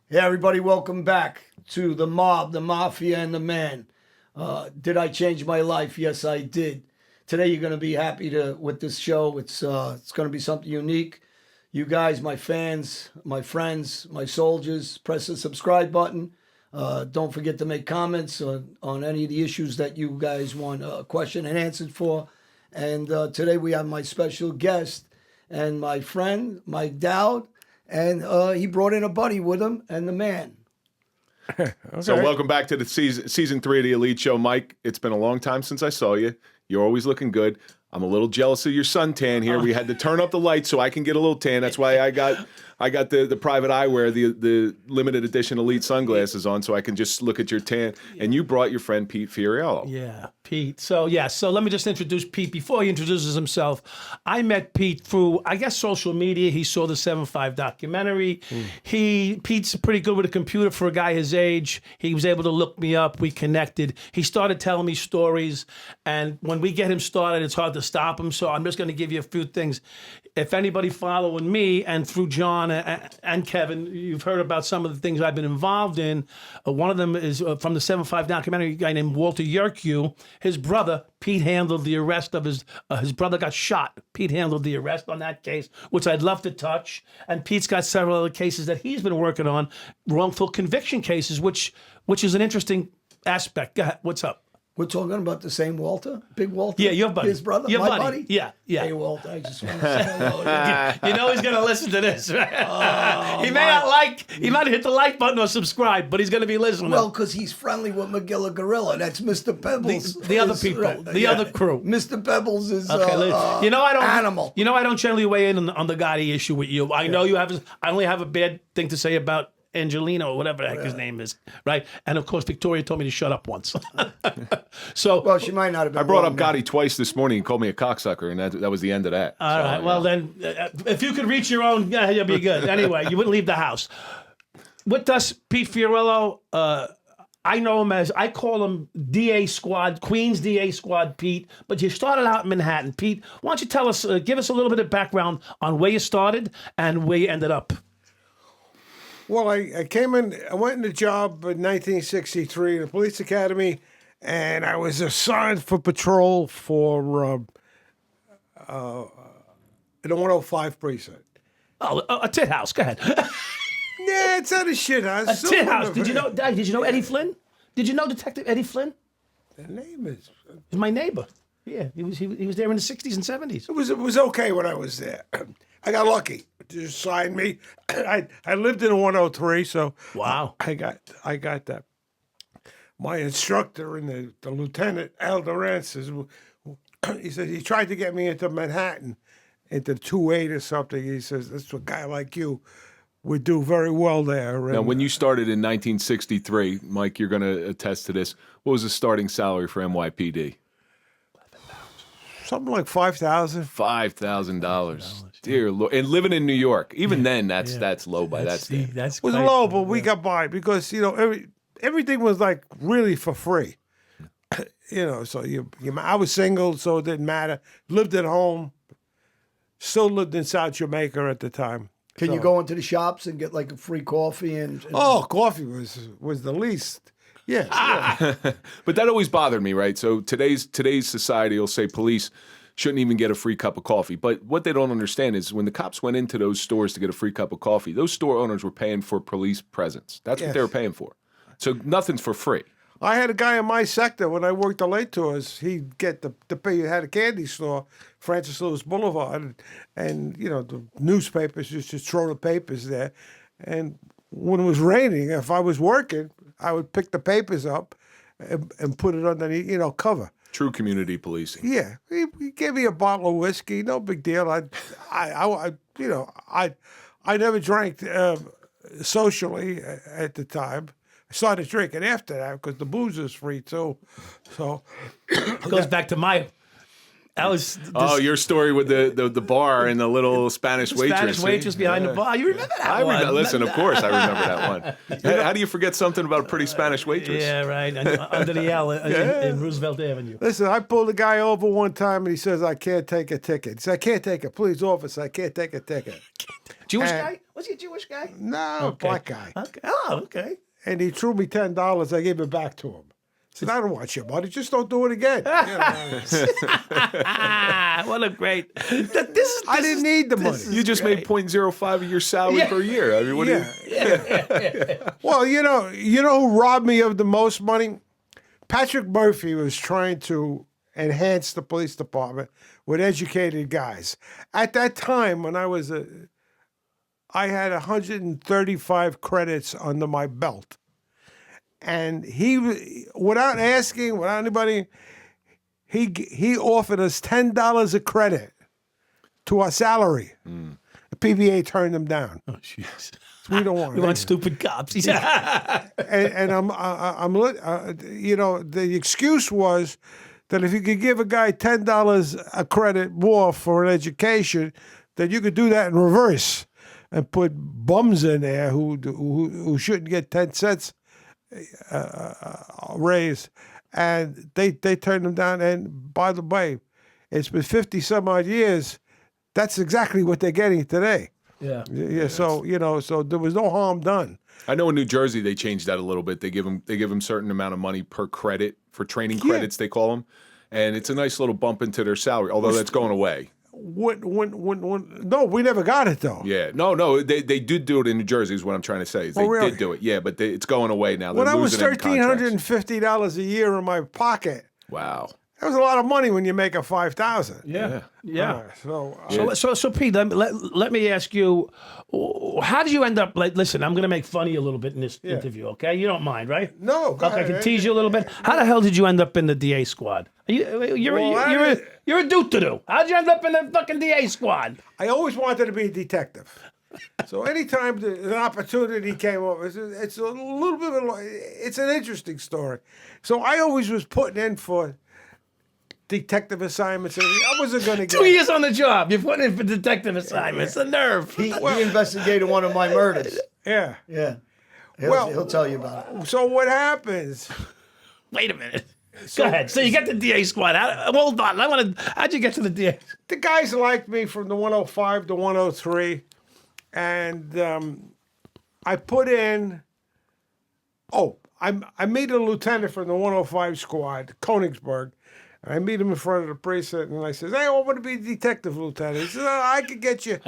Hey, everybody, welcome back to the mob, the mafia, and the man. Did I change my life? Yes, I did. Today, you're going to be happy with this show. It's going to be something unique. You guys, my fans, my friends, my soldiers, press the subscribe button. Don't forget to make comments on any of the issues that you guys want a question and answered for. And today, we have my special guest and my friend, Mike Dowd. And he brought in a buddy with him and the man. Okay. So welcome back to the season 3 of the Elite Show, Mike. It's been a long time since I saw you. You're always looking good. I'm a little jealous of your suntan here. We had to turn up the lights so I can get a little tan. That's why I got the private eyewear, the limited edition Elite sunglasses on, so I can just look at your tan. And you brought your friend Pete Fiorillo. Yeah, Pete. So let me just introduce Pete. Before he introduces himself, I met Pete through, I guess, social media. He saw the 7-5 documentary. Pete's pretty good with a computer for a guy his age. He was able to look me up. We connected. He started telling me stories. And when we get him started, it's hard to stop him. So I'm just going to give you a few things. If anybody following me and through John and Kevin, you've heard about some of the things I've been involved in. One of them is from the 7-5 documentary, a guy named Walter Yerkew. His brother, Pete, handled the arrest of his brother got shot. Pete handled the arrest on that case, which I'd love to touch. And Pete's got several other cases that he's been working on, wrongful conviction cases, which is an interesting aspect. Go ahead. What's up? We're talking about the same Walter? Big Walter? Yeah, your buddy. His brother? Your My buddy. Yeah. Hey, Walter, I just want to say hello. You know he's going to listen to this, right? He might hit the like button or subscribe, but he's going to be listening. Well, because he's friendly with McGilla Gorilla. That's Mr. Pebbles. The other people, the other crew. Mr. Pebbles is animal. animal. You know I don't generally weigh in on the Gotti issue with you. I know you have. I only have a bad thing to say about Angelino or whatever the heck his name is, right? And of course, Victoria told me to shut up once. So, well, she might not have been. I brought up Gotti twice this morning. He called me a cocksucker, and that was the end of that. All right. Well, then, if you could reach your own, yeah, you'll be good. Anyway, you wouldn't leave the house. With us, Pete Fiorillo, I know him as, I call him DA Squad, Queens DA Squad Pete, but you started out in Manhattan. Pete, why don't you tell us, give us a little bit of background on where you started and where you ended up? Well, I went in the job in 1963 in the police academy, and I was assigned for patrol for in the 105 precinct. Oh, a tit house. Go ahead. Yeah, it's not a shit house. A tit house. Did you know Eddie Flynn? Did you know Detective Eddie Flynn? The name is. He's my neighbor. Yeah, he was there in the 60s and 70s. It was okay when I was there. I got lucky. They just signed me. I lived in a 103, so wow. I got that. My instructor and the lieutenant, Al Duran, says, he said he tried to get me into Manhattan, into 2-8 or something. He says, that's a guy like you would do very well there. Now, when you started in 1963, Mike, you're going to attest to this. What was the starting salary for NYPD? Something like $5,000. $5,000. Dear Lord. And living in New York. Even then, that's low by that standard. It was low, but we got by because, everything was like really for free. So I was single, so it didn't matter. Lived at home. Still lived in South Jamaica at the time. Can you go into the shops and get like a free coffee? And Oh, coffee was the least. Yeah. But that always bothered me, right? So today's society will say police shouldn't even get a free cup of coffee. But what they don't understand is when the cops went into those stores to get a free cup of coffee, those store owners were paying for police presence. That's what they were paying for. So nothing's for free. I had a guy in my sector when I worked the late tours. He'd get the pay. He had a candy store, Francis Lewis Boulevard, and the newspapers used to throw the papers there. And when it was raining, if I was working, I would pick the papers up and put it underneath, cover. True community policing. Yeah, he gave me a bottle of whiskey, no big deal. I never drank socially at the time. I started drinking after that because the booze was free too. So it goes back to my. Your story with the bar and the little Spanish waitress. Spanish waitress behind the bar. You remember that one? Listen, of course I remember that one. How do you forget something about a pretty Spanish waitress? Yeah, right. Under the L in Roosevelt Avenue. Listen, I pulled a guy over one time and he says, I can't take a ticket. He said, I can't take it. Please, officer, I can't take a ticket. Jewish And- guy? Was he a Jewish guy? No, Okay. black guy. Okay. Oh, okay. And he threw me $10. I gave it back to him. I said, I don't want your money. Just don't do it again. You know, What a great. This I didn't need the money. You just made 0.05 of your salary per year. I mean, what do you? Well, you know who robbed me of the most money? Patrick Murphy was trying to enhance the police department with educated guys. At that time, when I had 135 credits under my belt. And he, without asking, without anybody, he offered us $10 a credit to our salary. The PBA turned him down. Oh, jeez. We don't want We it. want stupid cops. He said, And the excuse was that if you could give a guy $10 a credit more for an education, then you could do that in reverse and put bums in there who shouldn't get 10 cents raise, and they turned them down. And by the way, it's been 50 some odd years. That's exactly what they're getting today. yeah. So so there was no harm done. I know in New Jersey they changed that a little bit. They give them certain amount of money per credit for training credits, they call them, and it's a nice little bump into their salary. Although that's going away. No, we never got it though. Yeah, no, they did do it in New Jersey. Is what I'm trying to say. Is they really? did do it. Yeah, but it's going away now. When They're I was losing it in contracts. $1,350 a year in my pocket, Wow. that was a lot of money when you make a $5,000. Yeah. So Pete, let me ask you, how did you end up? Like, listen, I'm going to make fun of you a little bit in this interview, okay? You don't mind, right? no, go Okay, I ahead. can tease you a little bit. How the hell did you end up in the DA squad? You're a do-to-do. How'd you end up in the fucking DA squad? I always wanted to be a detective. So anytime an opportunity came up, it's a little bit of it's an interesting story. So I always was putting in for detective assignments. And I wasn't going to get 2 years on the job. You're putting in for detective assignments. The nerve. He investigated one of my murders. Yeah. Yeah. Well- He'll tell you about it. So what happens? Wait a minute. Go ahead. So you get the DA squad. Hold on. How'd you get to the DA? The guys liked me from the 105 to 103, and I put in. Oh, I made a lieutenant from the 105 squad, Konigsberg. I meet him in front of the precinct, and I says, "Hey, I want to be a detective lieutenant." He says, "I could get you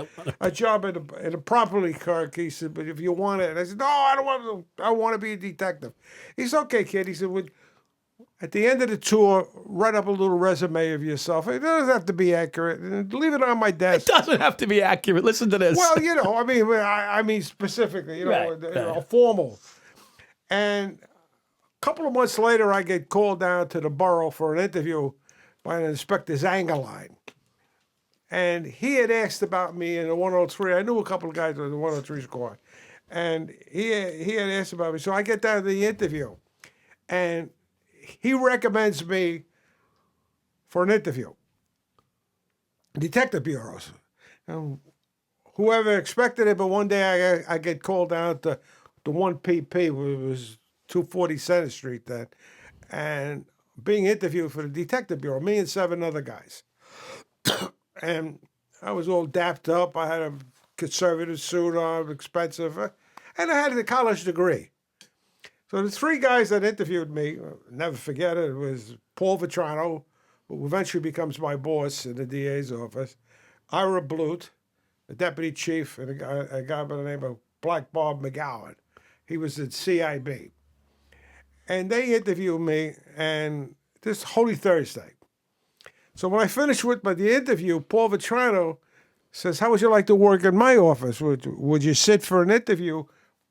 a job in a property clerk." He said, "But if you want it," and I said, "No, I don't want to. I want to be a detective." He said, "Okay, kid." He said, at the end of the tour, write up a little resume of yourself. It doesn't have to be accurate. And leave it on my desk. Doesn't have to be accurate. Listen to this. Well, I mean specifically, Right. Formal. And a couple of months later, I get called down to the borough for an interview by an Inspector Zangerline. And he had asked about me in the 103. I knew a couple of guys in the 103 squad. And he had asked about me. So I get down to the interview. And he recommends me for an interview. Detective bureaus. Whoever expected it, but one day I get called down to the 1PP, which was 240 Center Street then, and being interviewed for the detective bureau, me and 7 other guys. And I was all dapped up. I had a conservative suit on, expensive, and I had a college degree. So the 3 guys that interviewed me, I'll never forget it, was Paul Vitrano, who eventually becomes my boss in the DA's office, Ira Blute, the deputy chief, and a guy by the name of Black Bob McGowan. He was at CIB. And they interviewed me, and this Holy Thursday. So when I finished with the interview, Paul Vitrano says, "How would you like to work in my office? Would you sit for an interview?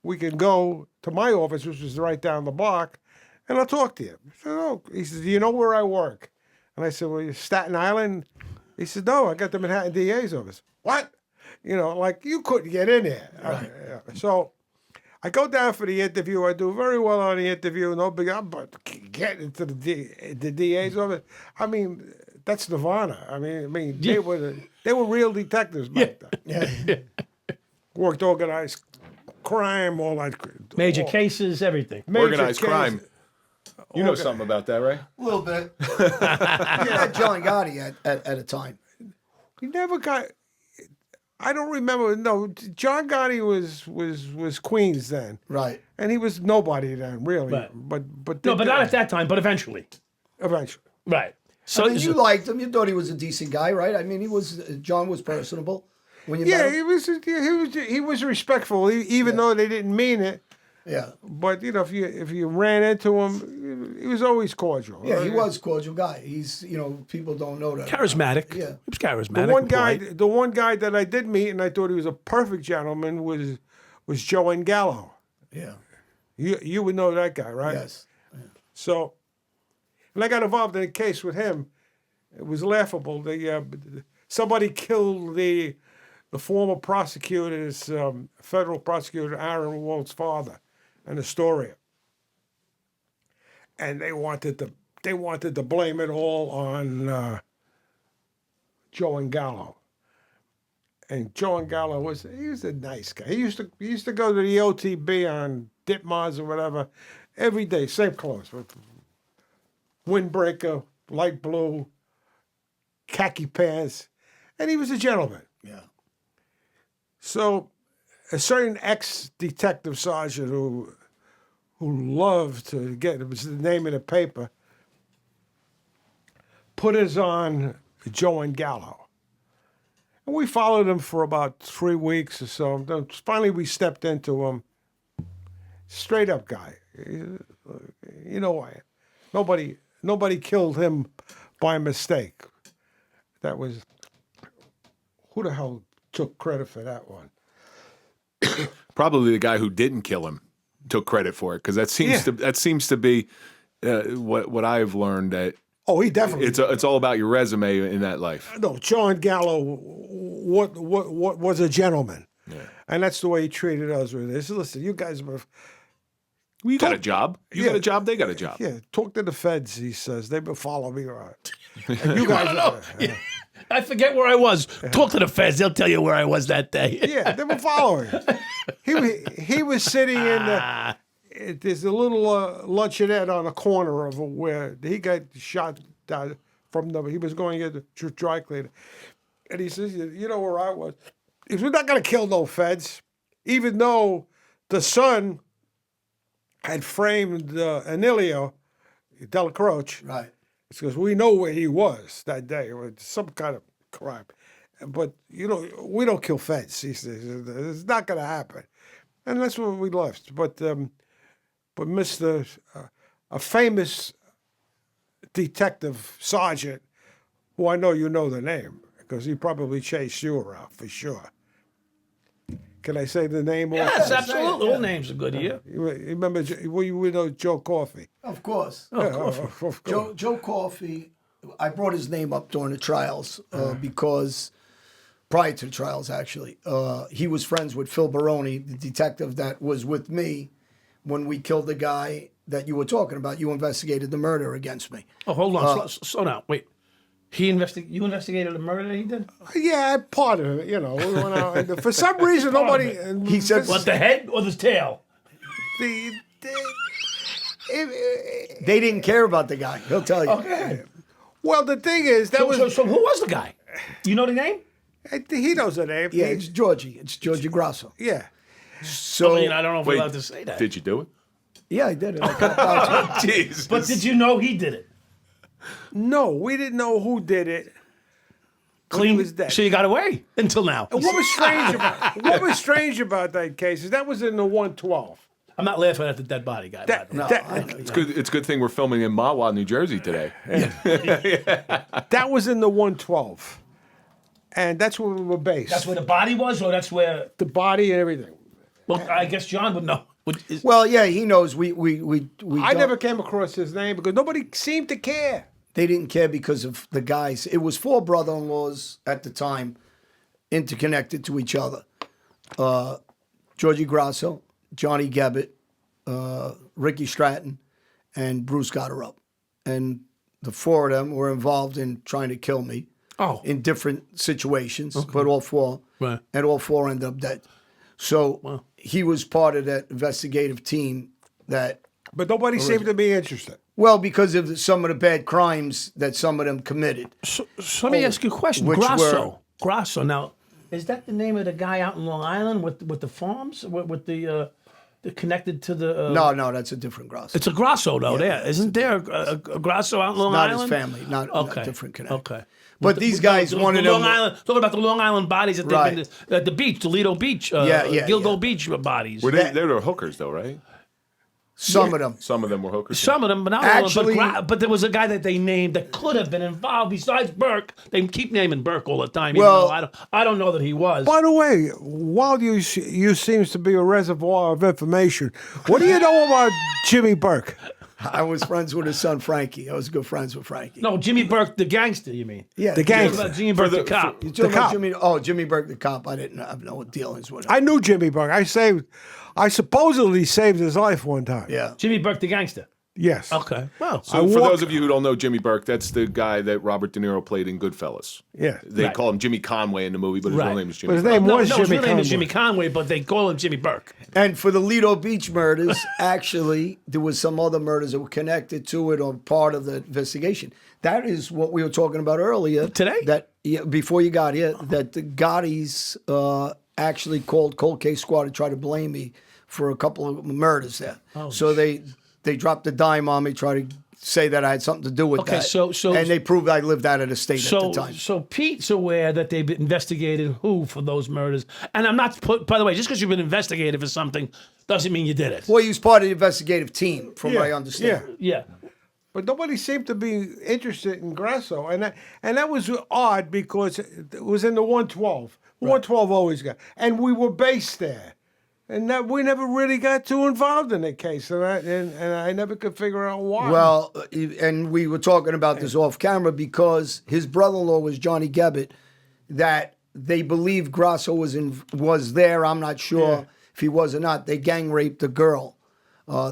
We can go to my office, which is right down the block, and I'll talk to you." I said, "Oh." He says, "Do you know where I work?" And I said, "Well, you're Staten Island?" He said, "No, I got the Manhattan DA's office." What? Like you couldn't get in there. Right. So I go down for the interview. I do very well on the interview. No big, but getting into the DA's office, I mean, that's nirvana. I mean, they were real detectives back then. Worked organized crime, all that. Major cases, everything. Organized crime. You know something about that, right? A little bit. Yeah, John Gotti at a time. We never got. I don't remember. No, John Gotti was Queens then, Right. and he was nobody then, really. Right. But No, but not at that time. But eventually, eventually. right. So I mean, you liked him. You thought he was a decent guy, right? I mean, John was personable when you met him. he was respectful, even though they didn't mean it. Yeah. But if you ran into him, he was always cordial. Yeah, he was a cordial guy. He's, people don't know that. charismatic. Yeah. He was charismatic. The one guy that I did meet, and I thought he was a perfect gentleman, was Joe Gallo. Yeah. You would know that guy, right? Yes. So, and I got involved in a case with him. It was laughable. Somebody killed the former prosecutor's federal prosecutor Aaron Walt's father in Astoria, and they wanted to blame it all on Joe Gallo. And Joe Gallo was a nice guy. He used to go to the OTB on Ditmars or whatever every day, same clothes, with windbreaker, light blue, khaki pants, and he was a gentleman. Yeah. So, a certain ex-detective sergeant who loved to get, it was the name of the paper, put us on Joe Gallo. And we followed him for about 3 weeks or so. Then finally, we stepped into him. Straight up guy. You know why? Nobody killed him by mistake. That was, who the hell took credit for that one? Probably the guy who didn't kill him took credit for it, because that seems to be what I've learned, that He definitely. it's all about your resume in that life. No, John Gallo, what was a gentleman, and that's the way he treated us with this. Listen, you guys were. You got a job. You got a job. They got a job. Yeah, talk to the feds. He says they've been following me around. And you guys. I forget where I was. Talk to the feds; they'll tell you where I was that day. Yeah, they were following. He was sitting in there's a little luncheonette on the corner of where he got shot from he was going into the dry cleaner, and he says, "You know where I was? If we're not going to kill no feds, even though the son had framed Emilio Della Croce, Right. it's because we know where he was that day, or some kind of crime. But, we don't kill feds." He says, "It's not going to happen." And that's what we left. But Mr. A famous detective sergeant, who I know you know the name, because he probably chased you around for sure. Can I say the name? Yes, absolutely. All names are good here. You remember, we know Joe Coffey. Of course. Of course. Joe Coffey, I brought his name up during the trials because prior to the trials, actually, he was friends with Phil Baroni, the detective that was with me when we killed the guy that you were talking about. You investigated the murder against me. Oh, hold on. Slow down. Wait. You investigated the murder that he did? Yeah, part of it, We went out, and for some reason, nobody. He said, What, the head or the tail? they didn't care about the guy. He'll tell you. Okay. Well, the thing is, So who was the guy? You know the name? he knows the name. Yeah, it's Georgie. It's Georgie Grasso. Yeah. So, I don't know if we're allowed to say that. Did you do it? yeah, I did it. I got out to it. Jeez. But did you know he did it? No, we didn't know who did it. Clean. He was dead. So you got away until now. And what was strange about that case is that was in the 112. I'm not laughing at the dead body guy. by the way. No, I know, It's good. It's a good thing we're filming in Mahwah, New Jersey today. That was in the 112. And that's where we were based. That's where the body was, or that's where? the body and everything. Well, I guess John would know. Well, yeah, he knows. We I don't- never came across his name because nobody seemed to care. They didn't care because of the guys. It was 4 brother-in-laws at the time, interconnected to each other. Georgie Grasso, Johnny Gebbett, Ricky Stratton, and Bruce Gotterup. And the 4 of them were involved in trying to kill me in different situations, but all 4, Right. and all 4 ended up dead. So he was part of that investigative team that, But nobody seemed to be interested. well, because of some of the bad crimes that some of them committed. So let me ask you a question. Which Grasso. Now, Is that the name of the guy out in Long Island with the farms with the connected to the? No, that's a different Grasso. It's a Grasso though. Isn't there a Grasso out in Long Not Island? his family. Not Okay. different connection. Okay. But these guys wanted Long them. Island. Talking about the Long Island bodies that they've been at the beach, Toledo Beach, Gilgo Beach bodies. They were hookers though, right? Some of them. Some of them were hookers. Some of them, but not Actually- all of them. But there was a guy that they named that could have been involved besides Burke. They keep naming Burke all the time. Well- Even though I don't know that he was. By the way, while you seems to be a reservoir of information, what do you know about Jimmy Burke? I was friends with his son Frankie. I was good friends with Frankie. No, Jimmy Burke, the gangster. You mean? Yeah, The Talking gangster. about Jimmy Burke, the cop. You talking The about cop. Jimmy Burke, the cop. I didn't have no dealings with him. I knew Jimmy Burke. I supposedly saved his life one time. Yeah. Jimmy Burke, the gangster. Yes. Okay. Well, So for those of you who don't know Jimmy Burke, that's the guy that Robert De Niro played in Goodfellas. Yeah. They Right. call him Jimmy Conway in the movie, but his real Right. name is But Jimmy his Burke. name no, was his Jimmy real name is Conway. Jimmy Conway, but they call him Jimmy Burke. And for the Lido Beach murders, actually, there was some other murders that were connected to it or part of the investigation. That is what we were talking about earlier. Today? That before you got here, that the Gottis actually called Cold Case Squad to try to blame me for a couple of murders there. So they dropped the dime on me, tried to say that I had something to do with Okay, that. so- and they proved I lived out of the state at the time. So Pete's aware that they've investigated who for those murders, and I'm not. By the way, just because you've been investigated for something doesn't mean you did it. Well, he was part of the investigative team, from what I Yeah. understand. Yeah. But nobody seemed to be interested in Grasso, and that was odd because it was in the 112. 112 always got, and we were based there, and that we never really got too involved in the case, and I never could figure out why. Well, and we were talking about this off camera because his brother-in-law was Johnny Gebbett, that they believe Grasso was there. I'm not sure if he was or not. They gang raped the girl.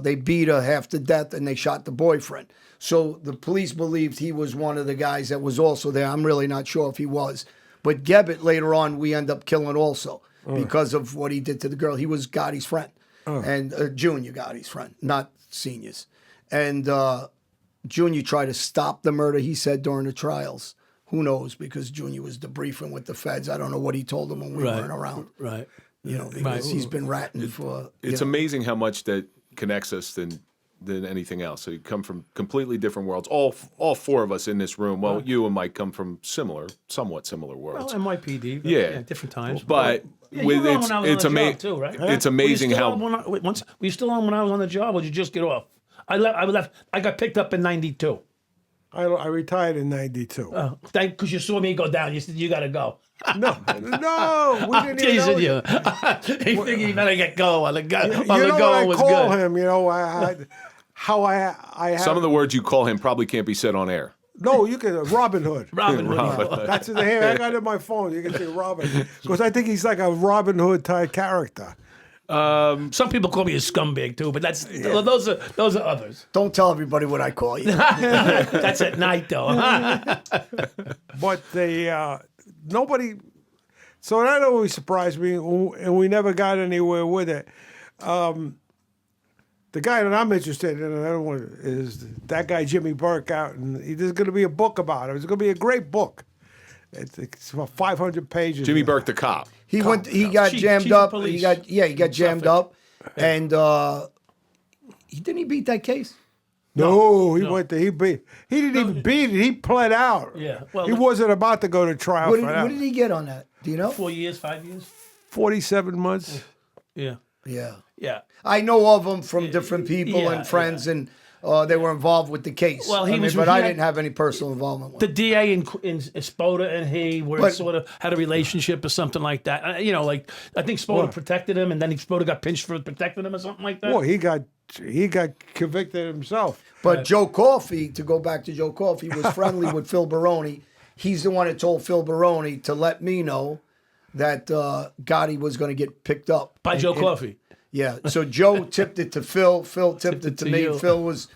They beat her half to death, and they shot the boyfriend. So the police believed he was one of the guys that was also there. I'm really not sure if he was. But Gebbett, later on, we end up killing also because of what he did to the girl. He was Gotti's friend, and Junior Gotti's friend, not Senior's. And Junior tried to stop the murder, he said, during the trials. Who knows? Because Junior was debriefing with the feds. I don't know what he told them when we weren't around. Right. You know, because he's been ratting for. It's amazing how much that connects us than anything else. So you come from completely different worlds. All four of us in this room. Well, you and Mike come from somewhat similar worlds. Well, NYPD. But Yeah. different times. But Yeah, you with were on when I was it's on the amazing job too, right? It's amazing were you still how on were you still on when I was on the job, or did you just get off? I left. I got picked up in '92. I retired in '92. Because you saw me go down. You said you got to go. No, we didn't even know. Teasing you. He figured you better get going while the You going know what I was call good. him? You know, I have, some of the words you call him probably can't be said on air. No, you can Robin Hood. Robin Hood. Robin. That's in the hand. I got it on my phone. You can say Robin because I think he's like a Robin Hood type character. Some people call me a scumbag too, but those are others. Don't tell everybody what I call you. That's at night though. But nobody. So that always surprised me, and we never got anywhere with it. The guy that I'm interested in, and I don't want is that guy Jimmy Burke out, and there's going to be a book about him. It's going to be a great book. It's about 500 pages. Jimmy Burke, the cop. He went. He got Chief jammed of up. police. He got jammed up, and he didn't he beat that case. No, went to he didn't even beat it. He pled out. Yeah, well, he wasn't about to go to trial What for did, that. what did he get on that? Do you know? 4 years, 5 years. 47 months. Yeah, Yeah, yeah. I know of him from different people yeah, and friends, and they were involved with the case. Well, he was- but he I had- didn't have any personal involvement with The it. DA in Spoda and he were But- sort of had a relationship or something like that. You know, like I think Spoda protected him, and then Spoda got pinched for protecting him or something like that. Well, he got convicted himself. But Joe Coffey, to go back to Joe Coffey, was friendly with Phil Baroni. He's the one that told Phil Baroni to let me know that Gotti was going to get picked up. By Joe Coffey. Yeah. So Joe tipped it to Phil. Phil tipped it to me. you. Phil was,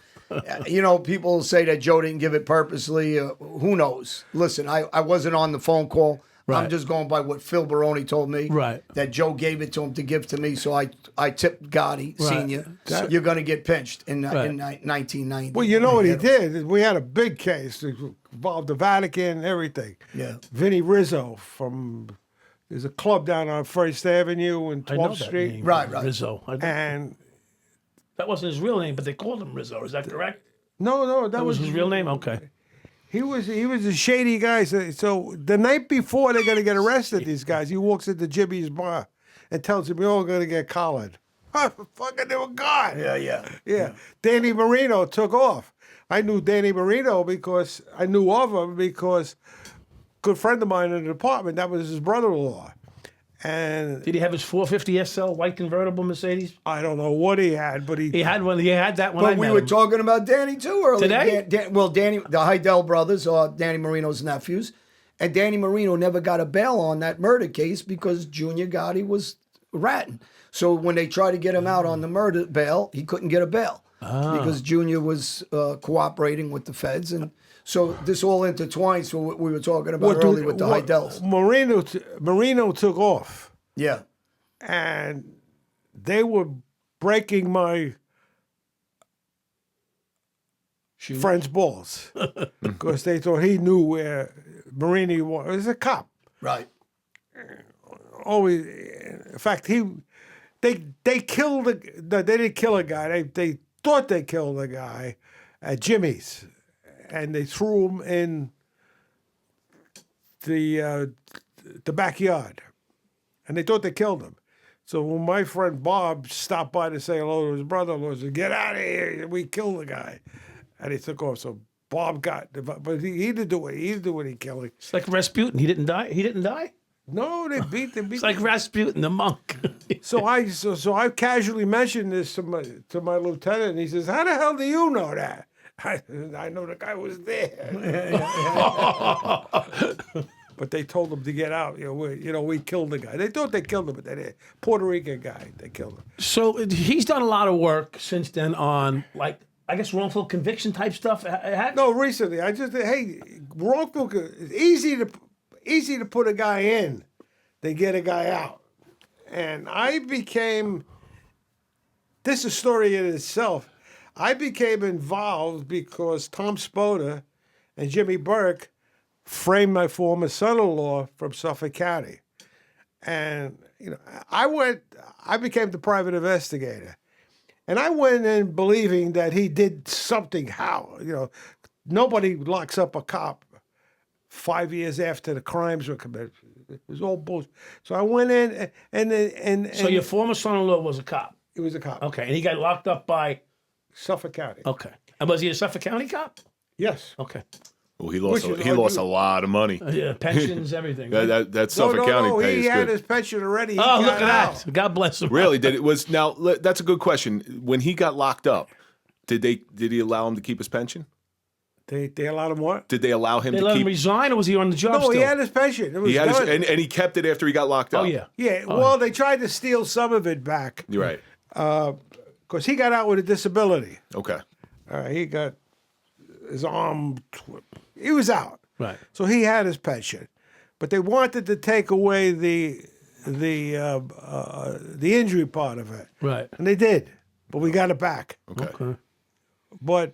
people say that Joe didn't give it purposely. Who knows? Listen, I wasn't on the phone call. Right. I'm just going by what Phil Baroni told me. Right. That Joe gave it to him to give to me. So I tipped Gotti, Right. Senior. You're going to get pinched in 1990. Well, you know what he did? We had a big case that involved the Vatican and everything. Yeah. Vinny Rizzo from There's a club down on First Avenue and I know 12th that Street. name, Right, right. Rizzo. And That wasn't his real name, but they called him Rizzo. Is that correct? no, that That was his real name? Okay. He was a shady guy. So the night before they're gonna get arrested, these guys, he walks into Jimmy's bar and tells them, "You're all gonna get collared." Fucking, they were gone. Yeah. Danny Marino took off. I knew Danny Marino because I knew of him because a good friend of mine in the department, that was his brother-in-law. And Did he have his 450 SL white convertible Mercedes? I don't know what he had, but He had one. He had that one. But we were talking about Danny too earlier. Today? Danny, the Heidel brothers are Danny Marino's nephews. And Danny Marino never got a bail on that murder case because Junior Gotti was ratting. So when they tried to get him out on the murder bail, he couldn't get a bail because Junior was cooperating with the feds. And so this all intertwines with what we were talking about earlier with the Heidels. Marino took off. Yeah. And they were breaking my friend's balls because they thought he knew where Marini was. He was a cop. Right. Always, in fact, they killed they didn't kill a guy. They thought they killed a guy at Jimmy's, and they threw him in the backyard, and they thought they killed him. So when my friend Bob stopped by to say hello to his brother-in-law, he said, "Get out of here! We killed the guy," and he took off. So Bob got, but he didn't do it. He didn't do any killing. It's like Rasputin. He didn't die. He didn't die. No, they beat them. It's like Rasputin, the monk. So I casually mentioned this to my lieutenant, and he says, "How the hell do you know that?" I know the guy was there. But they told him to get out. We killed the guy. They thought they killed him, but they didn't. Puerto Rican guy, they killed him. So he's done a lot of work since then on, like, I guess wrongful conviction type stuff. No, recently wrongful. It's easy to put a guy in than get a guy out. And I became. This is a story in itself. I became involved because Tom Spoda and Jimmy Burke framed my former son-in-law from Suffolk County. And, I became the private investigator. And I went in believing that he did something. How? Nobody locks up a cop 5 years after the crimes were committed. It was all bullshit. So I went in and So your former son-in-law was a cop? He was a cop. Okay, and he got locked up by? Suffolk County. Okay. And was he a Suffolk County cop? Yes. Okay. Well, he lost a lot of money. Yeah, pensions, everything. Right? That Suffolk County No, pay he is had good. his pension already. He Oh, got look at out. that. God bless him. Really? That's a good question. When he got locked up, did he allow him to keep his pension? They allowed him what? Did they allow him They to let keep? him resign, or was he on the job No, still? he had his pension. It was He had done. and he kept it after he got locked up. Oh, yeah. Yeah, well, they tried to steal some of it back You're right. because he got out with a disability. Okay. He got his arm. He was out. Right. So he had his pension, but they wanted to take away the injury part of it, Right. and they did. But we got it back. Okay. But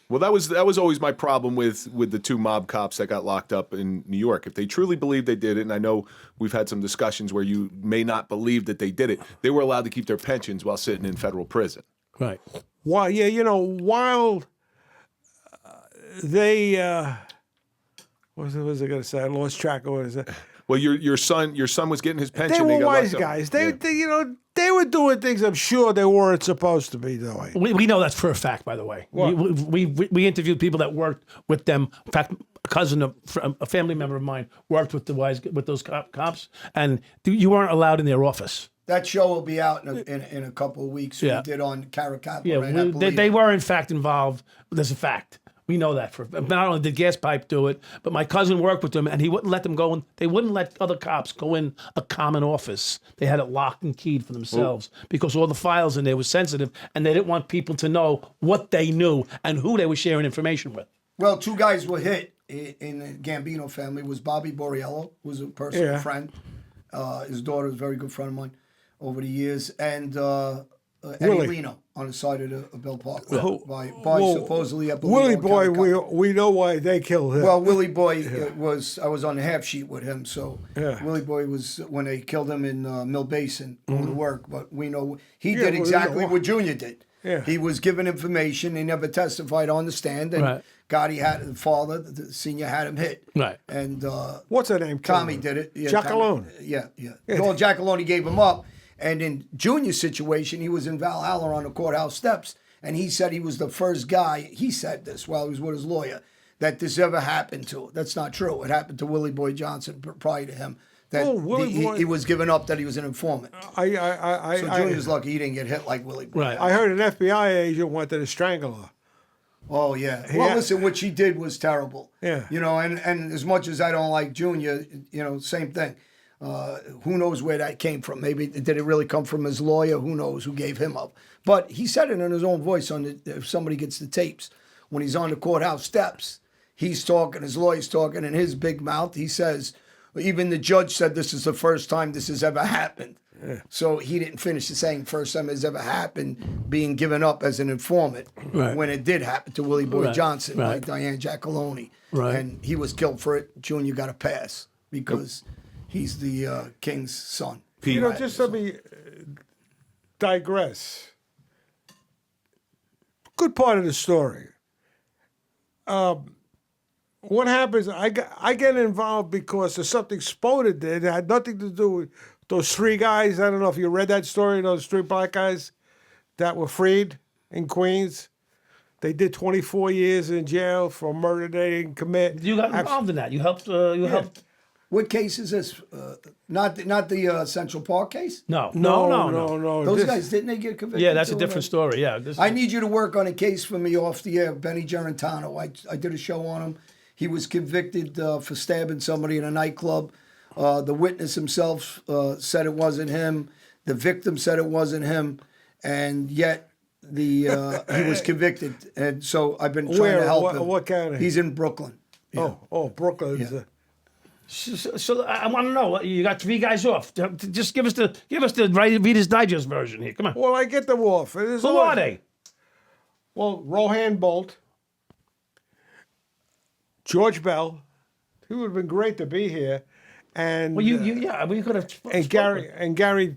Well, that was always my problem with the two mob cops that got locked up in New York. If they truly believed they did it, and I know we've had some discussions where you may not believe that they did it, they were allowed to keep their pensions while sitting in federal prison. Right. while they what was I going to say? I lost track of what is it. Well, your son was getting his They pension. were got wise locked up. guys. They Yeah. they were doing things I'm sure they weren't supposed to be doing. We know that's for a fact, by the way. We interviewed people that worked with them. In fact, a family member of mine worked with those cops, and you weren't allowed in their office. That show will be out in a couple of weeks. Yeah. We did on Caracappa, Yeah, right? I believe. they were in fact involved. There's a fact. We know that not only did Gas Pipe do it, but my cousin worked with them, and he wouldn't let them go in. They wouldn't let other cops go in a common office. They had it locked and keyed for themselves because all the files in there were sensitive, and they didn't want people to know what they knew and who they were sharing information with. Well, two guys were hit in the Gambino family. Was Bobby Borriello, who was a personal friend. His daughter was a very good friend of mine over the years, and Eddie Willie. Leno on the side of the Bill Park. Who- By Well, supposedly at the Willie Leno Boy, County we know why they killed him. Well, Willie Boy I was on the half sheet with him, so Yeah. Willie Boy was when they killed him in Mill Basin going to work. But we know he Yeah, did well, exactly you know, what Junior did. Yeah. He was given information. He never testified on the stand, and Right. Gotti had the father, the senior, had him hit. Right. And What's her name? Tommy did it. Yeah, Giacalone. Tommy- Yeah. Well, Giacalone gave him up. And in Junior's situation, he was in Valhalla on the courthouse steps, and he said he was the first guy. He said this while he was with his lawyer that this ever happened to. That's not true. It happened to Willie Boy Johnson prior to him. That Willie Boy- he was given up that he was an informant. So Junior's lucky he didn't get hit like Willie Boy. Right. I heard an FBI agent wanted to strangle her. Oh yeah. Well, listen, what she did was terrible. Yeah. You know, and as much as I don't like Junior, you know, same thing. Who knows where that came from? Maybe did it really come from his lawyer? Who knows who gave him up? But he said it in his own voice. If somebody gets the tapes, when he's on the courthouse steps, he's talking. His lawyer's talking in his big mouth. He says, even the judge said this is the first time this has ever happened. Yeah. So he didn't finish the saying first time it's ever happened, being given up as an informant when it did happen to Willie Boy Johnson, like Diane Giacalone. Right. And he was killed for it. Junior got a pass because he's the king's son. You know, just let me digress. Good part of the story. What happens? I get involved because there's something Spoda did. It had nothing to do with those three guys. I don't know if you read that story. Those three black guys that were freed in Queens. They did 24 years in jail for murder they didn't commit. You got involved in that. You helped. Helped. What case is this? Not the Central Park case? No. Those guys, didn't they get convicted? Yeah, that's a too? different story. Yeah. I need you to work on a case for me off the air. Benny Gerentano. I did a show on him. He was convicted for stabbing somebody in a nightclub. The witness himself said it wasn't him. The victim said it wasn't him. And yet he was convicted. And so I've been trying to help him. What county? He's in Brooklyn. Yeah. Oh, Brooklyn. Yeah. So I want to know. You got three guys off. Just give us the Reader's Digest version here. Come on. Well, I get them off. Who are they? Well, Rohan Bolt, George Bell. He would have been great to be here, and Well, we could have. and Gary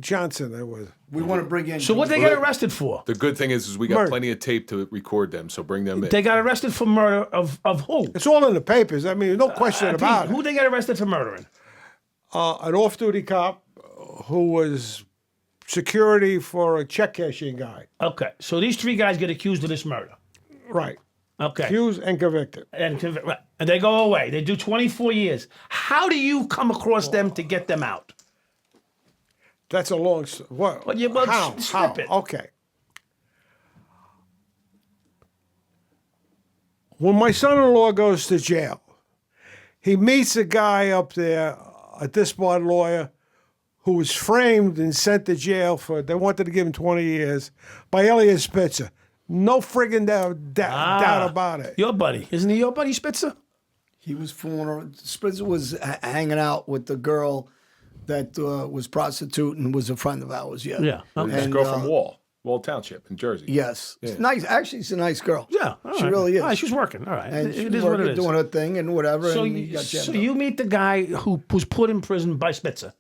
Johnson. That was. We want to bring in. So what they get arrested for? The good thing is we got Murder. plenty of tape to record them, so bring them in. They got arrested for murder of who? It's all in the papers. I mean, no question about Who it. they get arrested for murdering? An off-duty cop who was security for a check cashing guy. Okay, so these three guys get accused of this murder. Right. Okay. Accused and convicted. And they go away. They do 24 years. How do you come across them to get them out? That's a long story. What? Well, yeah, well, How? snip it. Okay. When my son-in-law goes to jail, he meets a guy up there, a disbarred lawyer, who was framed and sent to jail they wanted to give him 20 years, by Elliot Spitzer. No friggin' doubt about it. Your buddy. Isn't he your buddy, Spitzer? He was fooling around. Spitzer was hanging out with the girl that was prostituting and was a friend of ours. Yeah. Yeah. Okay. This girl from Wall Township in Jersey. Yes. It's nice. Actually, she's a nice girl. Yeah. She really is. All right, she's working. All right. And she's it is what it is. doing her thing and whatever. So, and he got jammed so up. you meet the guy who was put in prison by Spitzer.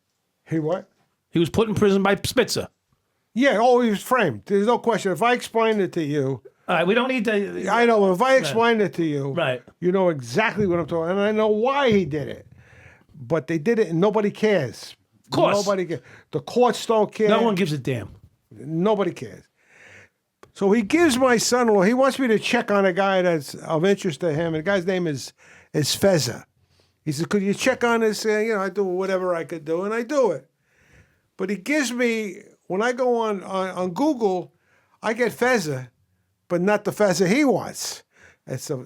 He what? He was put in prison by Spitzer. Yeah, he was framed. There's no question. If I explain it to you, All right, we don't need to. I know. If I explain it to you, Right. you know exactly what I'm talking about. And I know why he did it. But they did it and nobody cares. Of course. Nobody cares. The courts don't care. No one gives a damn. Nobody cares. So he gives my son-in-law, he wants me to check on a guy that's of interest to him. And the guy's name is Feza. He said, could you check on this? I do whatever I could do, and I do it. But he gives me, when I go on Google, I get Feza, but not the Feza he wants. It's a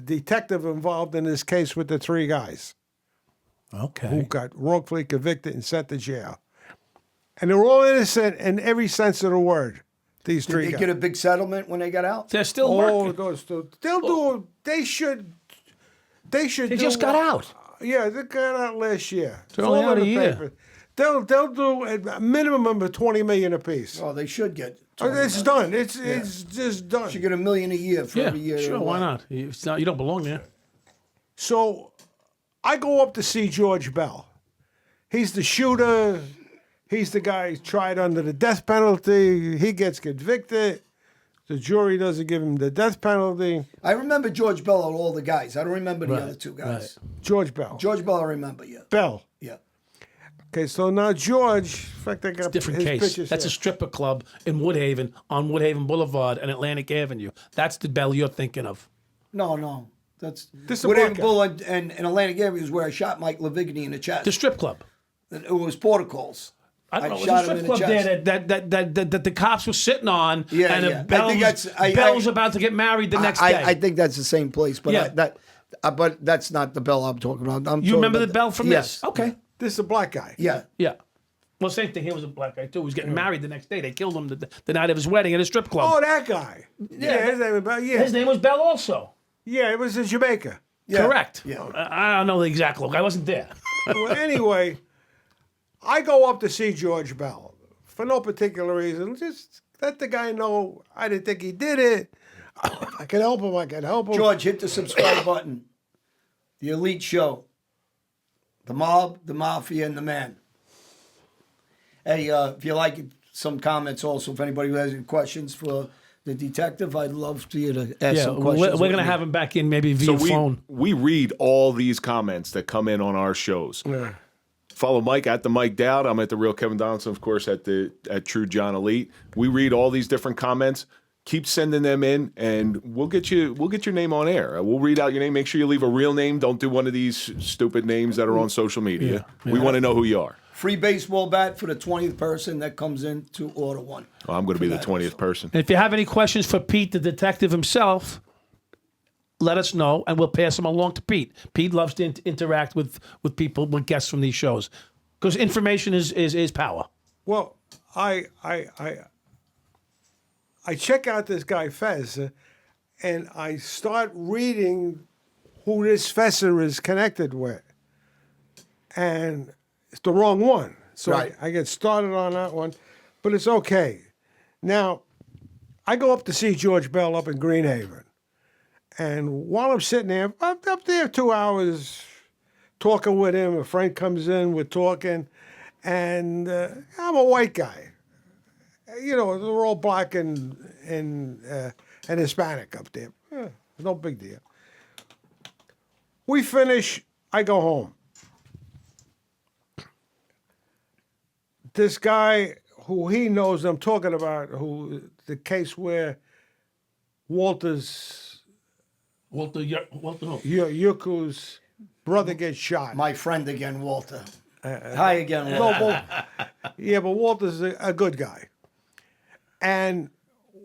detective involved in this case with the three guys who Okay. got wrongfully convicted and sent to jail. And they're all innocent in every sense of the word, these Did three they guys. get a big settlement when they got out? They're still Oh, working. they'll do. They should. They They just got out. Yeah, they got out last year. They're It's only all out in a the year. paper. they'll do a minimum of $20 million apiece. Oh, they should get. It's done. It's just done. Should get $1 million a year for Yeah, every year. sure. Why not? It's not? You don't belong there. So I go up to see George Bell. He's the shooter. He's the guy tried under the death penalty. He gets convicted. The jury doesn't give him the death penalty. I remember George Bell and all the guys. I don't remember the other two guys. George Bell. George Bell, I remember. Yeah. Bell. Yeah. Okay, so now George, in fact, I got Different his case. pictures That's a here. stripper club in Woodhaven on Woodhaven Boulevard and Atlantic Avenue. That's the Bell you're thinking of. No. That's This is a Woodhaven black guy. Bull and Atlantic Avenue is where I shot Mike Lavigny in the chest. The strip club. It was protocols. I don't know. It was shot a him in strip the club chest. there that the cops were sitting on. Yeah, and yeah. Bell I think that's- Bell's about to get married the next day. I think that's the same place, but Yeah. but that's not the Bell I'm talking about. You remember the Bell from yes. this? Okay. This is a black guy. Yeah. Yeah. Well, same thing. He was a black guy too. He was getting married the next day. They killed him the night of his wedding at a strip club. Oh, that guy. Yeah, his name was Bell. Yeah, His name was Bell also. yeah, it was in Jamaica. Yeah. Correct. Yeah. I don't know the exact look. I wasn't there. Well, anyway, I go up to see George Bell for no particular reason. Just let the guy know I didn't think he did it. I can help him. I can help him. George, hit the subscribe button. The Elite Show. The Mob, the Mafia, and the Man. Hey, if you like it, some comments also. If anybody has any questions for the detective, I'd love for you to ask Yeah, some we're questions. going to with me. have him back in maybe via So phone. we read all these comments that come in on our shows. Yeah. Follow Mike at the Mike Dowd. I'm at the Real Kevin Donaldson, of course, at True John Elite. We read all these different comments. Keep sending them in, and we'll get your name on air. We'll read out your name. Make sure you leave a real name. Don't do one of these stupid names that are on social media. We want to know who you are. Free baseball bat for the 20th person that comes in to order one. Well, I'm going to be the 20th person. And if you have any questions for Pete, the detective himself, let us know, and we'll pass them along to Pete. Pete loves to interact with people, with guests from these shows, because information is power. Well, I check out this guy Fez, and I start reading who this Fesser is connected with, and it's the wrong one. So Right. I get started on that one, but it's okay. Now, I go up to see George Bell up in Greenhaven, and while I'm sitting there, I'm up there 2 hours talking with him. A friend comes in, we're talking, and I'm a white guy. You know, they're all black and Hispanic up there. No big deal. We finish, I go home. This guy who he knows I'm talking about, who the case where Walter who? Yuku's brother gets shot. My friend again, Walter. Hi again, No, Walter. but Walter's a good guy. And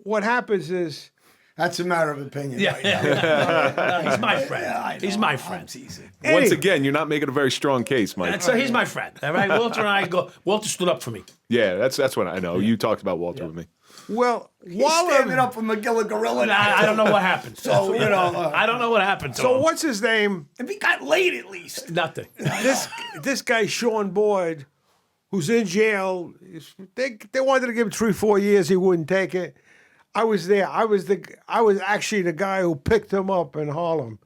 what happens is, That's a matter of opinion. Yeah. Right now. He's my friend. Yeah, I He's know. my I'm friend. teasing. Once again, you're not making a very strong case, Mike. So he's my friend. All right, Walter and I go. Walter stood up for me. Yeah, that's what I know. You talked about Walter with me. well, He's while standing up for McGilla Gorilla. I don't know what happened. So, you know, I don't know what happened to So him. what's his name? if he got laid at least. Nothing. This guy Sean Boyd, who's in jail. They wanted to give him 3-4 years. He wouldn't take it. I was there. I was actually the guy who picked him up in Harlem,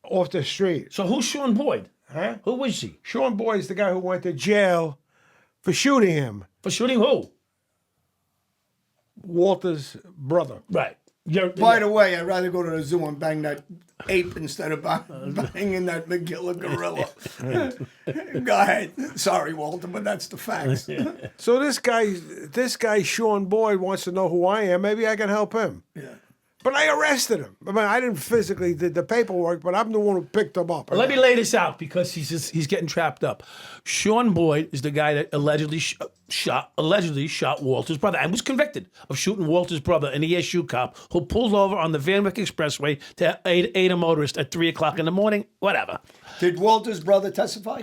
off the street. So who's Sean Boyd? Huh? Who was he? Sean Boyd's the guy who went to jail for shooting him. For shooting who? Walter's brother. Right. By the way, I'd rather go to the zoo and bang that ape instead of banging that McGilla Gorilla. Go ahead. Sorry, Walter, but that's the facts. So this guy Sean Boyd wants to know who I am. Maybe I can help him. Yeah. But I arrested him. I mean, I didn't physically did the paperwork, but I'm the one who picked him up. Let me lay this out because he's getting trapped up. Sean Boyd is the guy that allegedly shot Walter's brother and was convicted of shooting Walter's brother, an ESU cop who pulled over on the Van Wyck Expressway to aid a motorist at 3:00 in the morning. Whatever. Did Walter's brother testify?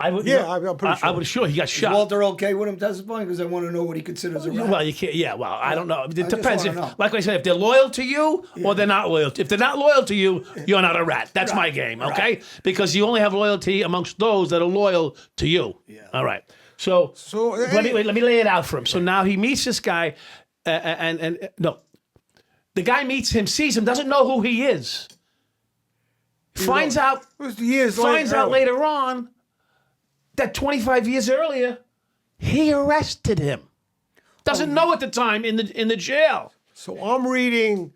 I would, Yeah, I'm pretty sure. I would sure he got Is shot. Walter okay with him testifying? Because I want to know what he considers a rat. Well, you can't. Yeah, well, I don't know. It just depends. wanna know. Like I said, if they're loyal to you or they're not loyal. If they're not loyal to you, you're not a rat. That's my game, okay? Because you only have loyalty amongst those that are loyal to you. Yeah. All right. So let me lay it out for him. So now he meets this guy, and no, the guy meets him, sees him, doesn't know who he is. Finds out later on that 25 years earlier, he arrested him. Doesn't know at the time in the jail. So I'm reading.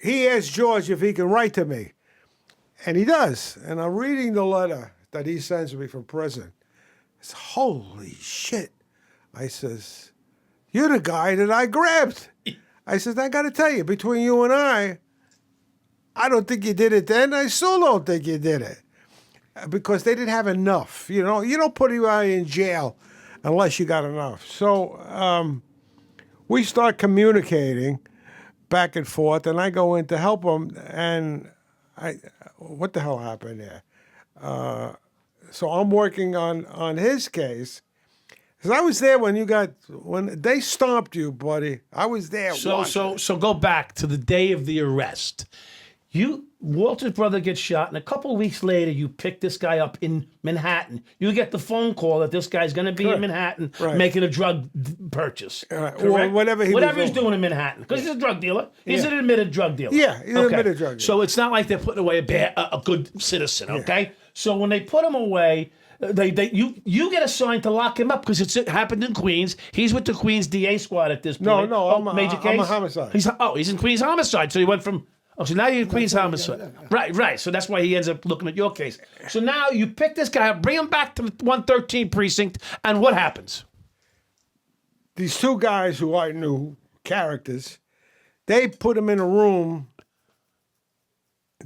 He asked George if he can write to me, and he does. And I'm reading the letter that he sends me from prison. It's holy shit. I says, you're the guy that I grabbed. I says, I got to tell you, between you and I don't think you did it then. I still don't think you did it. Because they didn't have enough. You know, you don't put anybody in jail unless you got enough. So we start communicating back and forth, and I go in to help him, and what the hell happened there? So I'm working on his case. Because I was there when they stomped you, buddy. I was there. So go back to the day of the arrest. Walter's brother gets shot, and a couple of weeks later, you pick this guy up in Manhattan. You get the phone call that this guy's going to be in Manhattan making a drug purchase. Or whatever he's doing in Manhattan. Because he's a drug dealer. He's an admitted drug dealer. Yeah, he's an admitted drug dealer. So it's not like they're putting away a good citizen, okay? Yeah. So when they put him away, you get assigned to lock him up because it happened in Queens. He's with the Queens DA squad at this point. No, I'm a homicide. He's in Queens homicide. So he went from... Oh, so now you're in Queens homicide. Right. So that's why he ends up looking at your case. So now you pick this guy up, bring him back to the 113 precinct, and what happens? These two guys who I knew, characters, they put him in a room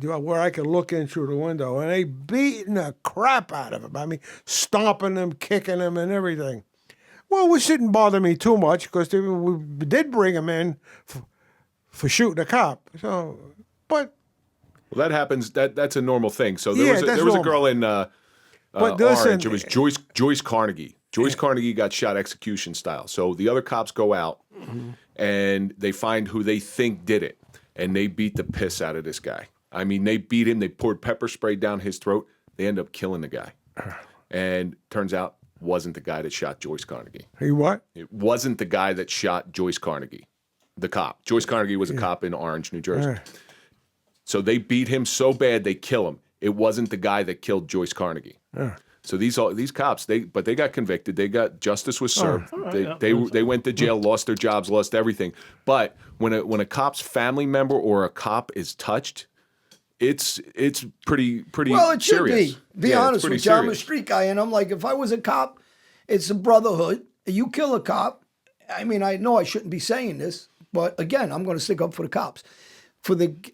where I could look in through the window, and they beating the crap out of him. I mean, stomping him, kicking him, and everything. Well, which didn't bother me too much because we did bring him in for shooting a cop. So, but well, that happens. That's a normal thing. So there was a girl in Orange. It was Joyce Carnegie. Joyce Carnegie got shot execution style. So the other cops go out and they find who they think did it, and they beat the piss out of this guy. I mean, they beat him. They poured pepper spray down his throat. They end up killing the guy, and turns out wasn't the guy that shot Joyce Carnegie. He what? It wasn't the guy that shot Joyce Carnegie. The cop. Joyce Carnegie was a cop in Orange, New Jersey. So they beat him so bad they kill him. It wasn't the guy that killed Joyce Carnegie. So these cops, they got convicted. They got justice was served. They went to jail, lost their jobs, lost everything. But when a cop's family member or a cop is touched, it's pretty well, it should serious. be honest with you. I'm a street guy, and I'm like, if I was a cop, it's a brotherhood. You kill a cop. I mean, I know I shouldn't be saying this, but again, I'm going to stick up for the cops.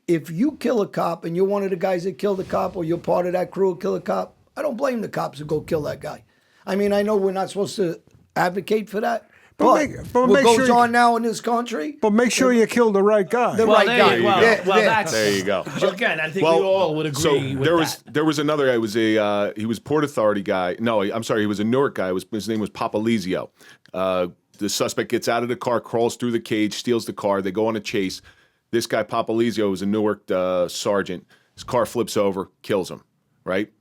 If you kill a cop and you're one of the guys that killed the cop, or you're part of that crew who kill a cop, I don't blame the cops to go kill that guy. I mean, I know we're not supposed to advocate for that. But what goes on now in this country? But make sure you kill the right guy. The right guy. There you go. Again, I think we all would agree so with there was another guy. He was Port Authority guy. No, I'm sorry. He was a Newark guy. His name was Papalizio. The suspect gets out of the car, crawls through the cage, steals the car. They go on a chase. This guy, Papalizio, was a Newark sergeant. His car flips over, kills him, right?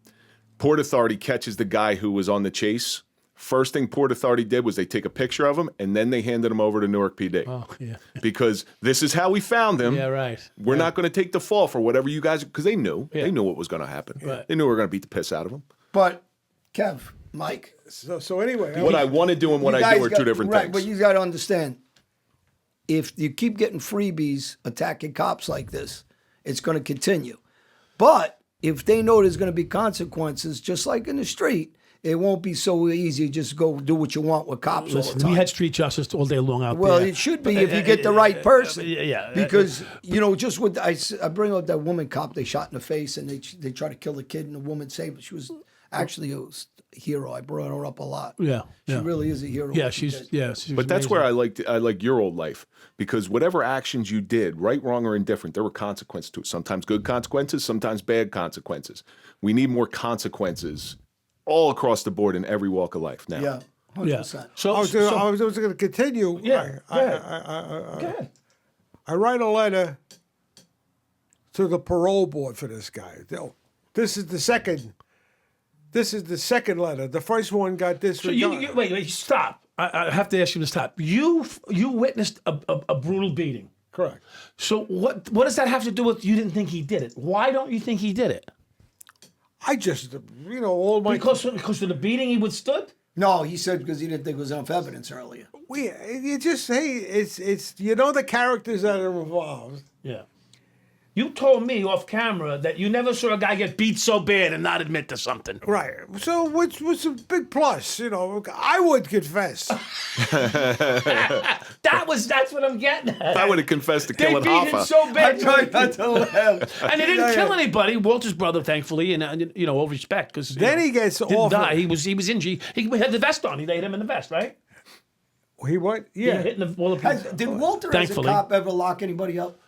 Port Authority catches the guy who was on the chase. First thing Port Authority did was they take a picture of him, and then they handed him over to Newark PD. Oh, yeah. Because this is how we found him. Yeah, right. We're not going to take the fall for whatever you guys, because they knew. Yeah. They knew what was going to happen. Right. They knew we were going to beat the piss out of him. But, Kev, Mike. So anyway. What I want to do and what I do are two different things. Right, but you got to understand, if you keep getting freebies attacking cops like this, it's going to continue. But if they know there's going to be consequences, just like in the street, it won't be so easy to just go do what you want with cops all the time. We had street justice all day long out well, there. it should be if you get the right person. Yeah. Because, just with, I bring up that woman cop they shot in the face, and they tried to kill the kid, and the woman saved her. She was actually a hero. I brought her up a lot. Yeah. She really is a hero. Yeah, what she she's did. But that's where I like your old life, because whatever actions you did, right, wrong, or indifferent, there were consequences to it. Sometimes good consequences, sometimes bad consequences. We need more consequences all across the board in every walk of life now. Yeah, 100%. So, I was going to continue. Yeah, go ahead. Go ahead. I write a letter to the parole board for this guy. This is the second. This is the second letter. The first one got disregarded. So wait, stop. I have to ask you to stop. You witnessed a brutal beating. Correct. So what does that have to do with you didn't think he did it? Why don't you think he did it? I just, all my Because of the beating he withstood? No, he said because he didn't think there was enough evidence earlier. you just hey, it's the characters that are involved. Yeah. You told me off camera that you never saw a guy get beat so bad and not admit to something. Right. So what's a big plus? I would confess. That's what I'm getting at. I would have confessed to They killing beat him Hoffa. so bad. Not to laugh. And they didn't kill anybody. Walter's brother, thankfully, and all respect, because Then he gets didn't offered. die. He was injured. He had the vest on. He laid him in the vest, right? He what? He Yeah. hitting the wall. Did Walter, as a Thankfully. cop, ever lock anybody up?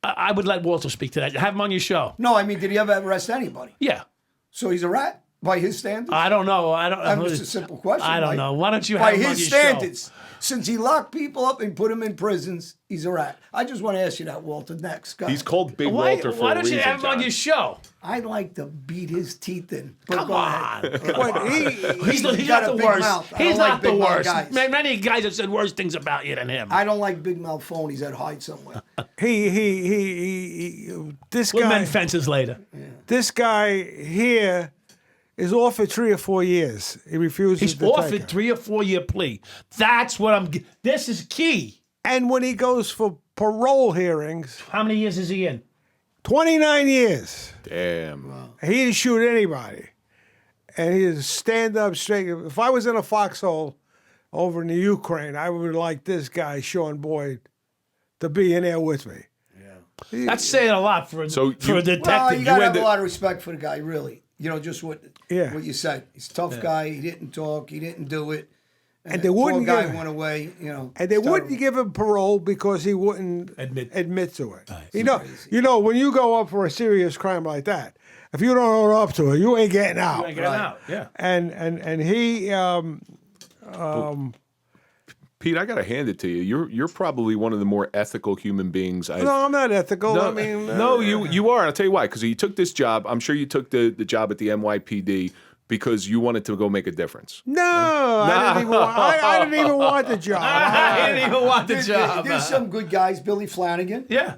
I would let Walter speak to that. Have him on your show. No, I mean, did he ever arrest anybody? Yeah. So he's a rat by his standards? I don't know. That's just a simple question. I don't Mike. know. Why don't you By have him on his your standards, since he locked people up and put them in prisons, he's a rat. I just want to ask you that, Walter. Next, go He's ahead. called Big show? Why Walter for don't a you reason, have him on John. your show? I'd like to beat his teeth in. But Come go on. ahead. What, He's got not a the big worst. mouth. I He's don't like not the big mouth worst. guys. Many guys have said worse things about you than him. I don't like big mouth phonies that hide somewhere. This We'll guy. mend fences later. This guy here is offered 3 or 4 years. He refuses He's to take offered it. 3 or 4 year plea. That's what this is key. And when he goes for parole hearings, How many years is he in? 29 years. Damn. He didn't shoot anybody. And he is stand up straight. If I was in a foxhole over in the Ukraine, I would like this guy, Sean Boyd, to be in there with me. That's saying a lot for a detective. Well, you gotta have ended- a lot of respect for the guy, really. Just what you said. He's a tough guy. He didn't talk. He didn't do it. And they wouldn't poor guy give- went away. And they it's wouldn't terrible. give him parole because he wouldn't Admit. to it. When you go up for a serious crime like that, if you don't own up to it, you ain't getting out. I get him out. Yeah. And he Pete, I gotta hand it to you. You're probably one of the more ethical human beings I've. no, I'm not ethical. No, I mean, no, you are. And I'll tell you why. Because you took this job. I'm sure you took the job at the NYPD because you wanted to go make a difference. No, I didn't even want the job. I didn't even want the There's some good guys. Billy Flanagan, Yeah.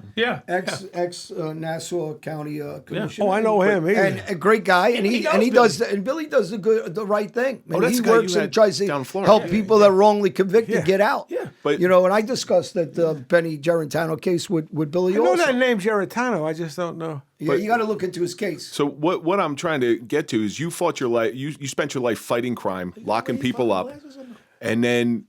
ex Nassau County Commissioner. Oh, I know him. And a great guy, and He knows he Billy. does and Billy does the right thing. And that's he the guy you works and had tries to down in Florida. help people that are wrongly convicted get out. Yeah. But- and I discussed that Benny Gerentano case with Billy I know also. that name Geritano. I just don't know. Yeah, you got to look into his case. So what I'm trying to get to is you fought your life. You spent your life fighting crime, locking people up, and then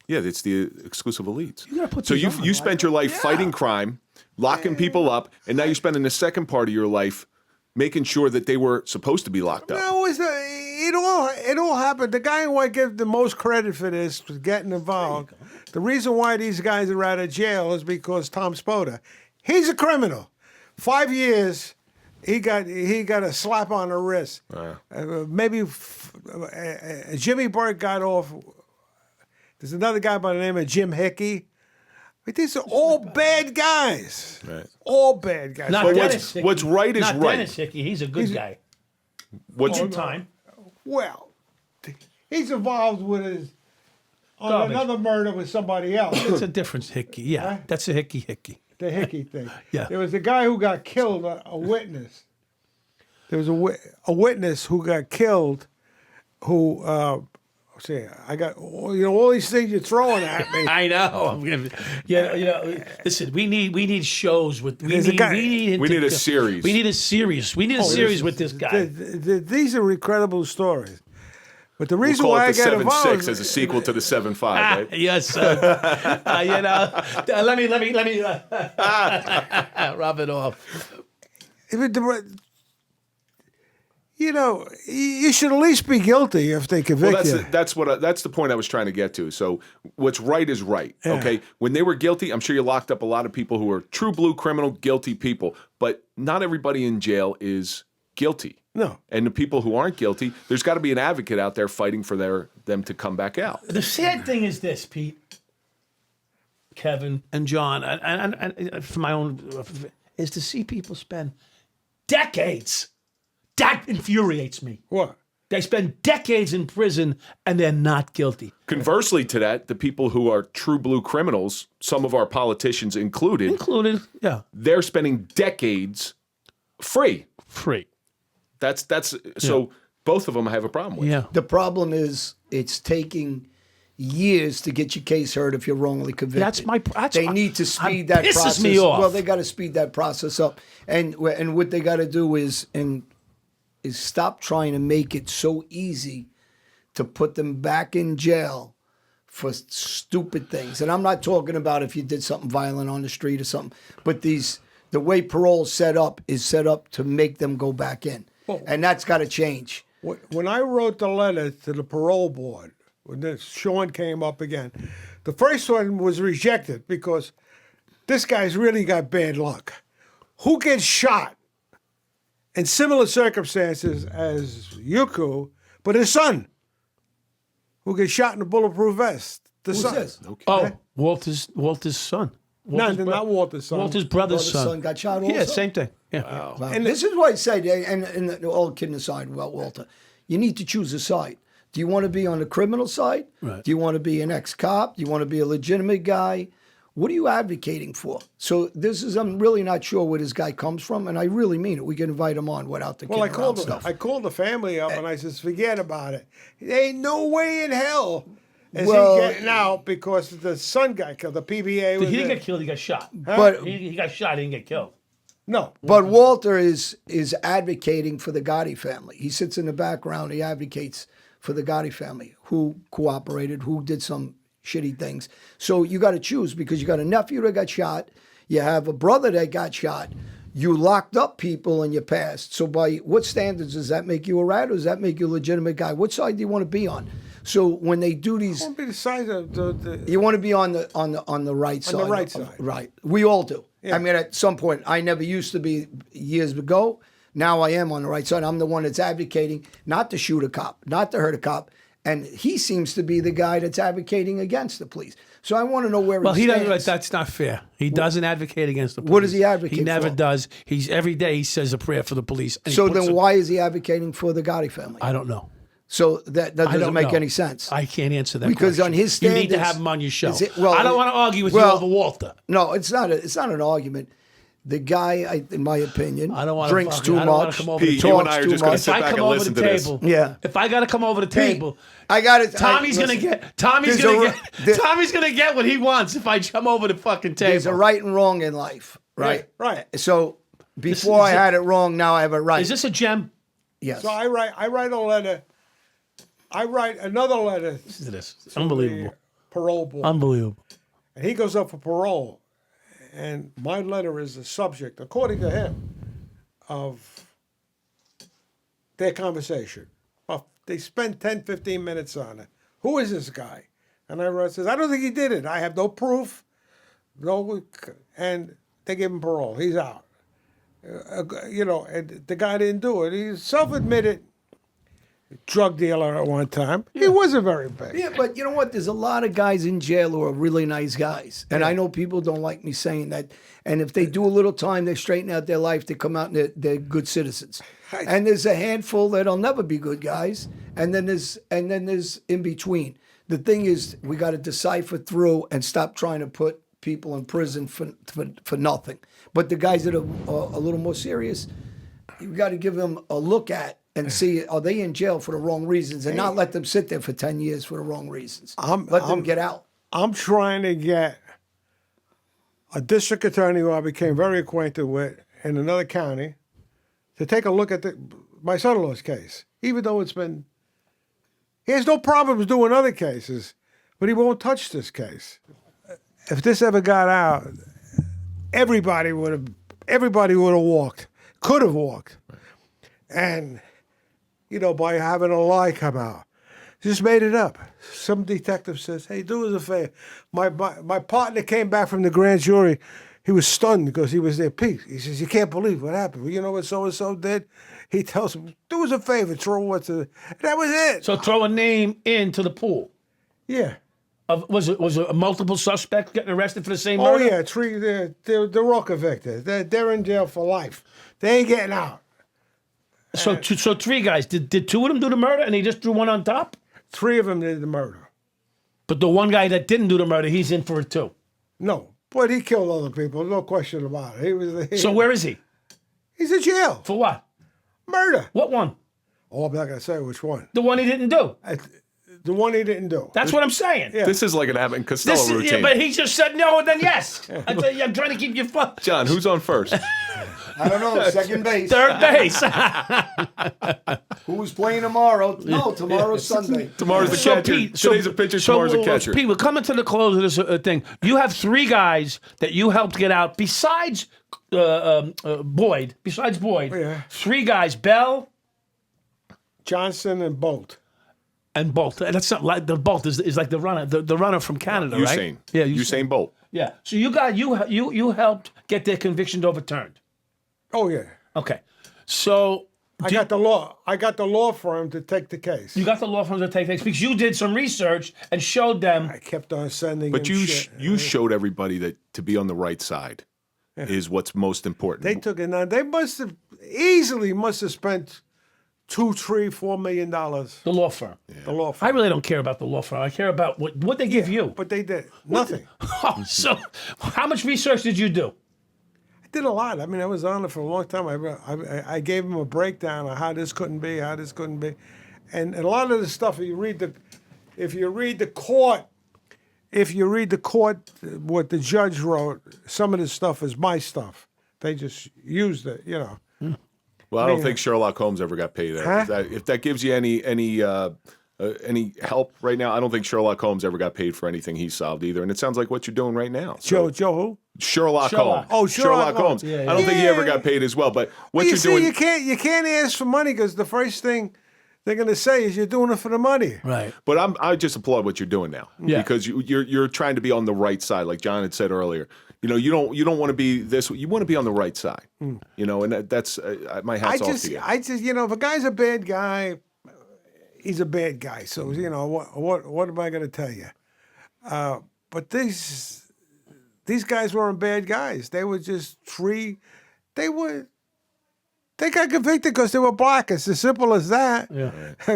it's the exclusive elites. So you spent your life fighting crime, locking people up, and now you're spending the second part of your life making sure that they were supposed to be locked up. No, it all happened. The guy who I give the most credit for this was getting involved. The reason why these guys are out of jail is because Tom Spoda, he's a criminal. 5 years, he got a slap on the wrist. Jimmy Burke got off. There's another guy by the name of Jim Hickey. But these are all bad guys. Right. All bad guys. Not But Dennis Hickey. what's right is Not right. Dennis Hickey. He's a good guy. What's In time. Well, he's involved with Garbage. another murder with somebody else. It's a different Hickey. Yeah. Huh? That's a Hickey. The Hickey thing. Yeah. There was a guy who got killed, a witness. There was a witness who got killed who, I got, all these things you're throwing at me. I know. Listen, we need shows with we There's a need, guy- We need a series. We need a series. We need a series with this guy. These are incredible stories. But the We'll reason call why it the I got involved 7-6 as a sequel to the 7-5, right? Yes, sir. Let me rub it off. you should at least be guilty if they convict you. That's the point I was trying to get to. So what's right is right. Yeah. Okay, when they were guilty, I'm sure you locked up a lot of people who are true blue criminal, guilty people. But not everybody in jail is guilty. No. And the people who aren't guilty, there's got to be an advocate out there fighting for them to come back out. The sad thing is this, Pete, Kevin, and John, and for my own, is to see people spend decades. That infuriates me. What? They spend decades in prison and they're not guilty. Conversely to that, the people who are true blue criminals, some of our politicians included, Yeah. they're spending decades free. That's so both of them have a problem with. Yeah. The problem is it's taking years to get your case heard if you're wrongly convicted. They need to speed that pisses process. me off. Well, they got to speed that process up, and what they got to do is stop trying to make it so easy to put them back in jail for stupid things. And I'm not talking about if you did something violent on the street or something, but the way parole is set up to make them go back in, and that's got to change. When I wrote the letter to the parole board, when Sean came up again, the first one was rejected because this guy's really got bad luck. Who gets shot in similar circumstances as Yuku, but his son, who gets shot in a bulletproof vest? The son. this? Okay. Oh, Walter's son. Not Walter's son. Walter's brother's Brother's son. son got shot also? Yeah, same thing. Yeah. Wow. And this is what I said, and all kidding aside about Walter, you need to choose a side. Do you want to be on the criminal side? Right. Do you want to be an ex-cop? Do you want to be a legitimate guy? What are you advocating for? So I'm really not sure where this guy comes from, and I really mean it. We can invite him on without the Well, stuff. I called the family up and I said, forget about it. There ain't no way in hell is Well, he getting out because the son got killed. The PBA was He didn't there. get killed, he got shot. But He got shot, he didn't get killed. No. But Walter is advocating for the Gotti family. He sits in the background. He advocates for the Gotti family, who cooperated, who did some shitty things. So you got to choose, because you got a nephew that got shot. You have a brother that got shot. You locked up people in your past. So by what standards does that make you a rat, or does that make you a legitimate guy? What side do you want to be on? So when they do these, I want to be the side of the you want to be on the right side. the right side. Right. We all do. Yeah. I mean, at some point, I never used to be years ago. Now I am on the right side. I'm the one that's advocating not to shoot a cop, not to hurt a cop. And he seems to be the guy that's advocating against the police. So I want to know where he doesn't. stands. That's not fair. He doesn't advocate against the police. What does he advocate He never for? does. Every day he says a prayer for the police. And he So puts then a- why is he advocating for the Gotti family? I don't know. So that I doesn't don't make know. any sense. I can't answer that Because question. on his you need to standards- have him on your show. Is it- well, I don't want to argue with you well, over Walter. No, it's not an argument. The guy, in my opinion, I don't want drinks to. too I don't want much. to come over Pete, the you table. and I are talks just too going to much. sit If I back come and over listen the to this. table, Yeah. If I got to come over the table, I got it. Tommy's gonna get what he wants if I come over the fucking table. There's a right and wrong in life, right? Right. So before I had it wrong, now I have it right. Is this a gem? Yes. So I write a letter. I write another letter Listen to this. It's to unbelievable. the parole board. Unbelievable. And he goes up for parole. And my letter is the subject, according to him, of their conversation. Well, they spend 10, 15 minutes on it. Who is this guy? And I wrote, says, I don't think he did it. I have no proof. And they give him parole. He's out. And the guy didn't do it. He's self-admitted drug dealer at one time. He wasn't very big. Yeah, but you know what? There's a lot of guys in jail who are really nice guys. And I know people don't like me saying that. And if they do a little time, they straighten out their life, they come out and they're good citizens. And there's a handful that'll never be good guys. And then there's in between. The thing is, we got to decipher through and stop trying to put people in prison for nothing. But the guys that are a little more serious, you got to give them a look at and see, are they in jail for the wrong reasons, and not let them sit there for 10 years for the wrong reasons. Let them get out. I'm trying to get a district attorney who I became very acquainted with in another county to take a look at my son-in-law's case, even though he has no problems doing other cases, but he won't touch this case. If this ever got out, everybody would have walked, could have walked. And by having a lie come out. Just made it up. Some detective says, "Hey, do us a favor." My partner came back from the grand jury. He was stunned because he was there. Pete, he says, "You can't believe what happened. Well, you know what so-and-so did?" He tells him, "Do us a favor, throw what's a..." That was it. So throw a name into the pool. Yeah. Was it a multiple suspects getting arrested for the same Oh, murder? yeah. They're all convicted. They're in jail for life. They ain't getting out. So 3 guys. Did 2 of them do the murder and he just threw one on top? 3 of them did the murder. But the one guy that didn't do the murder, he's in for it too. No. But he killed other people. No question about it. So where is he? He's in jail. For what? Murder. What one? Oh, I'm not going to say which one. The one he didn't do. The one he didn't do. That's what I'm saying. Yeah. This is like an Abbott and Costello routine. Yeah, but he just said no and then yes. I'm trying to keep you fun. John, who's on first? I don't know. Second base. Third base. Who's playing tomorrow? No, tomorrow's Sunday. Tomorrow's the So, catcher. Pete, Today's a pitcher, tomorrow's a catcher. Pete, we're coming to the close of this thing. You have 3 guys that you helped get out besides Boyd. Besides Boyd, Yeah. 3 guys: Bell Johnson and Bolt. and Bolt. That's not like the Bolt is like the runner from Canada, right? Usain. Yeah, Usain Bolt. Yeah. So you helped get their convictions overturned. Oh, yeah. Okay. So I got the law firm to take the case. you got the law firms to take things because you did some research and showed them. I kept on sending But him you shit. you showed everybody that to be on the right side is what's most important. They took it. Now, they must have spent $2, $3, $4 million. The law firm. The law firm. I really don't care about the law firm. I care about what they give you. But they did nothing. Oh, so how much research did you do? I did a lot. I mean, I was on it for a long time. I gave him a breakdown of how this couldn't be, and a lot of the stuff. If you read the court, what the judge wrote, some of the stuff is my stuff. They just used it, Well, I don't think Sherlock Holmes ever got paid. Huh? If that gives you any help right now, I don't think Sherlock Holmes ever got paid for anything he solved either. And it sounds like what you're doing right now. So, Joe who? Sherlock Sherlock. Holmes. Oh, Sherlock Holmes. Holmes. I don't think he ever got paid as well. But what Well, you're doing, you can't ask for money because the first thing they're going to say is you're doing it for the money. Right. but I just applaud what you're doing now Yeah. because you're trying to be on the right side, like John had said earlier. You don't want to be this. You want to be on the right side. And that's my hat's off to you. If a guy's a bad guy, he's a bad guy. So what am I going to tell you? But these guys weren't bad guys. They were just 3. They got convicted because they were black. It's as simple as that. Yeah. I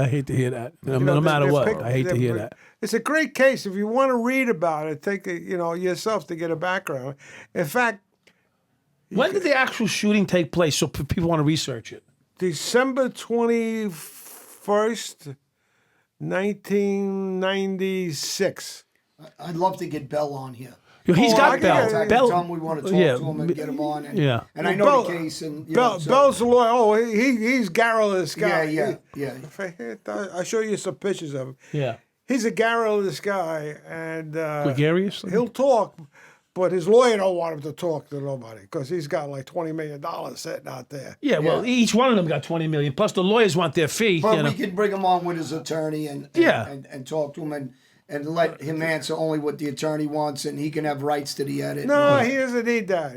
I hate to hear that. No matter what, I hate to hear that. It's a great case. If you want to read about it, take it, yourself to get a background. In fact, When did the actual shooting take place? So people want to research it. December 21st, 1996. I'd love to get Bell on here. He's Oh, got I Bell. get it. Bell. Tell him we want to talk to him and get him on. And, Yeah. And I know Bell- the case. And Bell's the lawyer. Oh, he's garrulous guy. Yeah. I'll show you some pictures of him. Yeah. He's a garrulous guy, and Gregarious? he'll talk, but his lawyer don't want him to talk to nobody because he's got like $20 million sitting out there. Yeah, well, each one of them got $20 million. Plus, the lawyers want their fee. But you know. we could bring him on with his attorney and talk to him and let him answer only what the attorney wants, and he can have rights to the edit. No, he doesn't need that.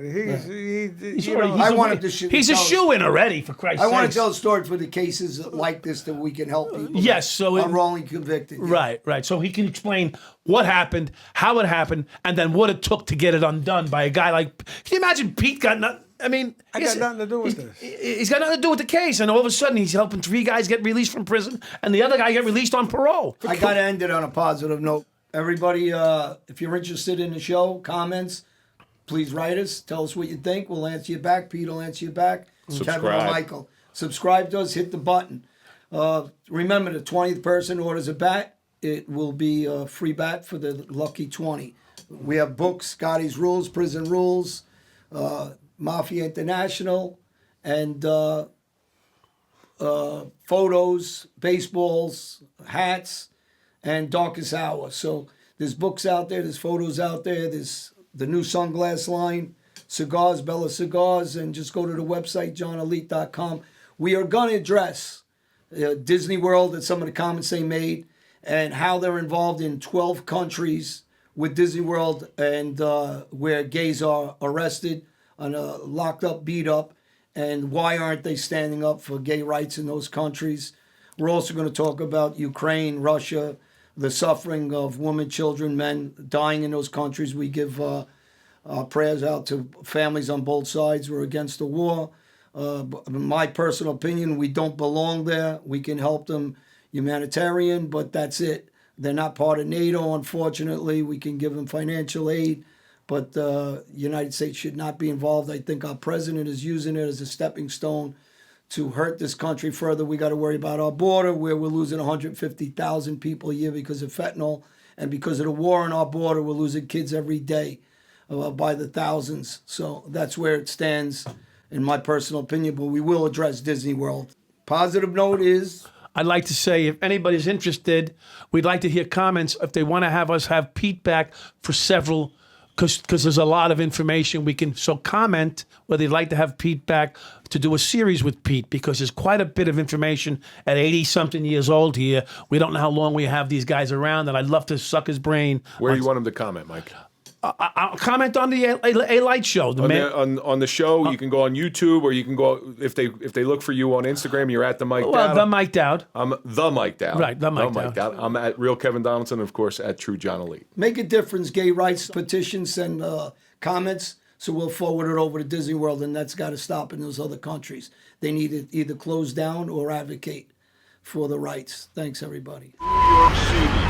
I want him to shoot. He's a shoe-in already, for Christ's sake. I want to tell a story for the cases like this that we can help people. Yes, so I'm wrongly convicted. Yeah. Right. So he can explain what happened, how it happened, and then what it took to get it undone by a guy like. Can you imagine Pete got nothing? I mean, I got nothing to do with this. He's got nothing to do with the case, and all of a sudden he's helping 3 guys get released from prison, and the other guy get released on parole. I got to end it on a positive note. Everybody, if you're interested in the show, comments, please write us. Tell us what you think. We'll answer you back. Pete will answer you back. Subscribe. Kevin or Michael. Subscribe to us. Hit the button. Remember, the 20th person orders a bat. It will be a free bat for the lucky 20. We have books, Scotty's Rules, Prison Rules, Mafia International, and photos, baseballs, hats, and Darkest Hour. So there's books out there, there's photos out there, there's the new sunglass line, cigars, Bella Cigars, and just go to the website, johnalite.com. We are going to address Disney World, and some of the comments they made, and how they're involved in 12 countries with Disney World, and where gays are arrested and locked up, beat up, and why aren't they standing up for gay rights in those countries. We're also going to talk about Ukraine, Russia, the suffering of women, children, men dying in those countries. We give prayers out to families on both sides who are against the war. In my personal opinion, we don't belong there. We can help them humanitarian, but that's it. They're not part of NATO, unfortunately. We can give them financial aid, but the United States should not be involved. I think our president is using it as a stepping stone to hurt this country further. We got to worry about our border, where we're losing 150,000 people a year because of fentanyl, and because of the war on our border, we're losing kids every day by the thousands. So that's where it stands, in my personal opinion. But we will address Disney World. Positive note is, I'd like to say, if anybody's interested, we'd like to hear comments if they want to have us have Pete back for several, because there's a lot of information we can. So comment whether you'd like to have Pete back to do a series with Pete, because there's quite a bit of information at 80-something years old here. We don't know how long we have these guys around, and I'd love to suck his brain. Where do you want him to comment, Mike? I'll comment on the Alite show. On the show, you can go on YouTube, or you can go, if they look for you on Instagram, you're at the Mike Dowd. Well, the Mike Dowd. I'm the Mike Dowd. Right, the Mike Dowd. I'm at Real Kevin Donaldson, of course, at True John Alite. make a difference. Gay rights petitions, send comments, so we'll forward it over to Disney World, and that's got to stop in those other countries. They need to either close down or advocate for the rights. Thanks, everybody. New York City.